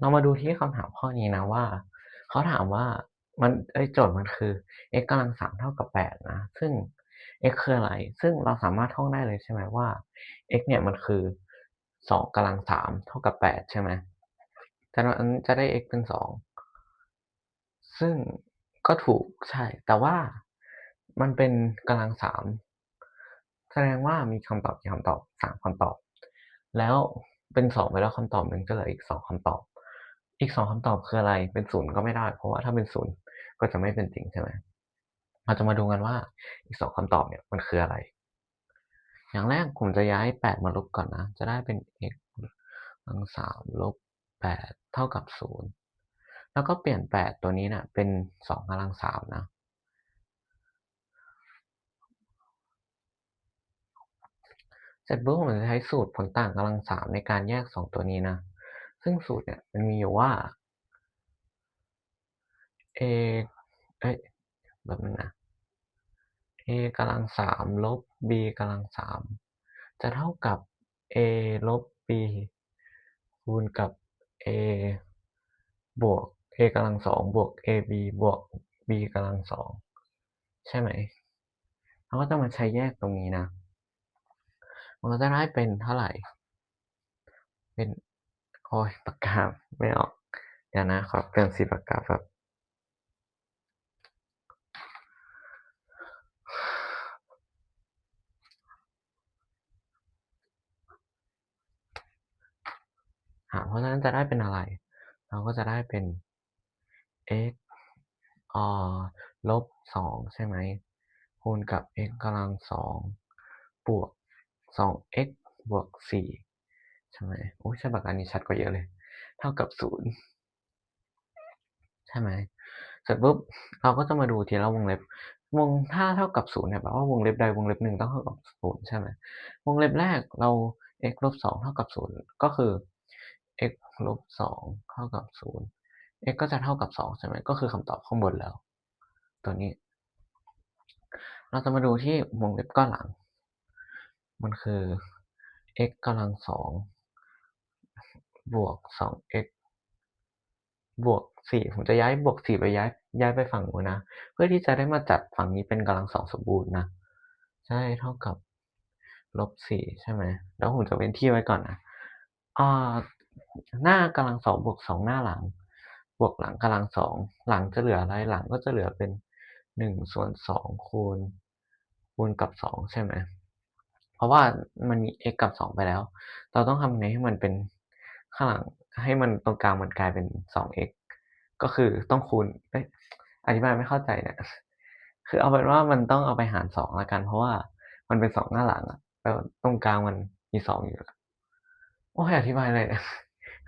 เรามาดูที่คำถามข้อนี้นะว่าเขาถามว่าโจทย์มันคือ x กำลัง3เท่ากับ8นะซึ่ง x คืออะไรซึ่งเราสามารถท่องได้เลยใช่ไหมว่า x เนี่ยมันคือ2กำลัง3เท่ากับ8ใช่ไหมจากนั้นจะได้ x เป็น2ซึ่งก็ถูกใช่แต่ว่ามันเป็นกำลัง3แสดงว่ามีคำตอบกี่คำตอบ3คำตอบแล้วเป็น2ไปแล้วคำตอบหนึ่งก็เหลืออีก2คำตอบอีก2คำตอบคืออะไรเป็น0ก็ไม่ได้เพราะว่าถ้าเป็น0ก็จะไม่เป็นจริงใช่ไหมเราจะมาดูกันว่าอีก2คำตอบเนี่ยมันคืออะไรอย่างแรกผมจะย้าย8มาลบก่อนนะจะได้เป็น x กำลัง3ลบ8เท่ากับ0แล้วก็เปลี่ยน8ตัวนี้น่ะเป็น2กำลัง3นะ เสร็จปุ๊บผมจะใช้สูตรผลต่างกำลังสามในการแยก2ตัวนี้นะซึ่งสูตรเนี่ยมันมีอยู่ว่า a เอ้ยแบบนึงนะ a กำลังสามลบ b กำลังสามจะเท่ากับ a ลบ b คูณกับ a บวก a กำลังสองบวก ab บวก b กำลังสองใช่ไหมเราก็จะมาใช้แยกตรงนี้นะมันก็จะได้เป็นเท่าไหร่เป็นโอ้ยปากกาไม่ออกเดี๋ยวนะขอเปลี่ยนสีปากกาแบบ เพราะฉะนั้นจะได้เป็นอะไร เราก็จะได้เป็น x ลบ2ใช่ไหมคูณกับ x กำลัง2บวก 2x บวก4ใช่ไหมโอ้ยใช่ปากกานี้ชัดกว่าเยอะเลย เท่ากับ0ใช่ไหมเสร็จปุ๊บเราก็จะมาดูทีละวงเล็บถ้าเท่ากับ0เนี่ยแปลว่าวงเล็บใดวงเล็บหนึ่งต้องเท่ากับ0ใช่ไหมวงเล็บแรกเรา x ลบ2เท่ากับ0ก็คือ x ลบ2เท่ากับ0 x ก็จะเท่ากับ2ใช่ไหมก็คือคำตอบข้างบนแล้วตัวนี้เราจะมาดูที่วงเล็บก้อนหลังมันคือ x กำลัง2บวก 2x บวก4ผมจะย้ายบวก4ไปย้ายไปฝั่งนู้นนะเพื่อที่จะได้มาจัดฝั่งนี้เป็นกำลังสองสมบูรณ์นะใช่เท่ากับลบ4ใช่ไหมแล้วผมจะเว้นที่ไว้ก่อนนะอ่าหน้ากำลังสองบวก2หน้าหลังบวกหลังกำลังสองหลังจะเหลืออะไรหลังก็จะเหลือเป็น1/2คูณกับ2ใช่ไหมเพราะว่ามันมี x กับ2ไปแล้วเราต้องทำไงให้มันเป็นข้างหลังให้มันตรงกลางมันกลายเป็น 2x ก็คือต้องคูณอธิบายไม่เข้าใจเนี่ยคือเอาเป็นว่ามันต้องเอาไปหาร2แล้วกันเพราะว่ามันเป็น2หน้าหลังอะแล้วตรงกลางมันมี2อยู่แล้วโอ้ยอธิบายอะไรเนี่ย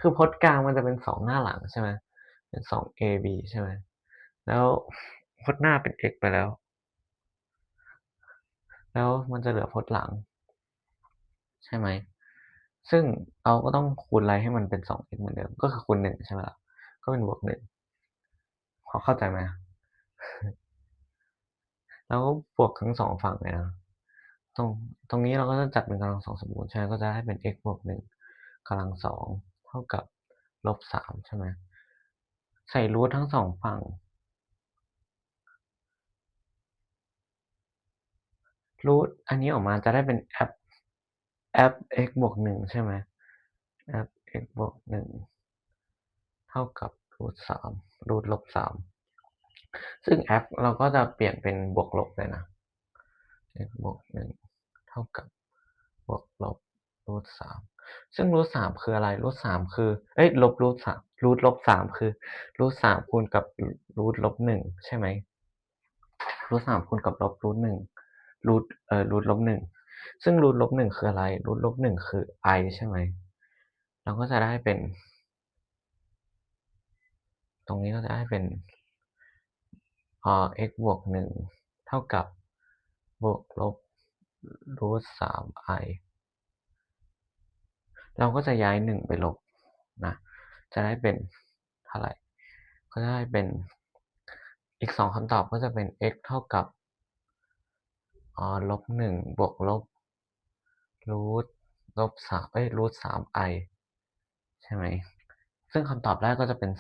คือพจน์กลางมันจะเป็น2หน้าหลังใช่ไหมเป็น 2ab ใช่ไหมแล้วพจน์หน้าเป็น x ไปแล้วแล้วมันจะเหลือพจน์หลังใช่ไหมซึ่งเราก็ต้องคูณอะไรให้มันเป็น 2x เหมือนเดิมก็คือคูณ1ใช่ไหมล่ะก็เป็นบวก1พอเข้าใจไหมแล้วก็บวกทั้ง2ฝั่งเลยนะ ตรงตรงนี้เราก็จะจัดเป็นกำลังสองสมบูรณ์ใช่ไหมก็จะได้เป็น x บวก1กำลังสองเท่ากับลบ3ใช่ไหมใส่รูททั้งสองฝั่งรูทอันนี้ออกมาจะได้เป็นf x บวก1ใช่ไหม f x บวก1เท่ากับรูท3รูทลบ3ซึ่ง f เราก็จะเปลี่ยนเป็นบวกลบเลยนะ x บวก1เท่ากับบวกลบรูท3ซึ่งรูท3คืออะไรรูท3คือลบรูท3รูทลบ3คือรูท3คูณกับรูทลบ1ใช่ไหมรูท3คูณกับลบรูท1รูทลบ1ซึ่งรูทลบ1คืออะไรรูทลบ1คือ i ใช่ไหมเราก็จะได้เป็นตรงนี้ก็จะได้เป็นx บวก1เท่ากับบวกลบรูท3 i เราก็จะย้าย1ไปลบนะจะได้เป็นเท่าไหร่ก็จะได้เป็นอีก2คำตอบก็จะเป็น x เท่ากับลบ1บวกลบรูทลบ3รูท3 i ใช่ไหม ซึ่งคำตอบแรกก็จะเป็น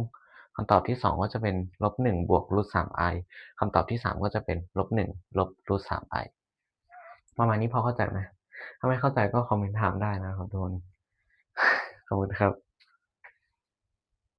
2คำตอบที่2ก็จะเป็น-1บวก √3i คำตอบที่3ก็จะเป็น-1ลบ √3i ประมาณนี้พอเข้าใจไหมถ้าไม่เข้าใจก็คอมเมนต์ถามได้นะครับทุกคนขอบคุณครับ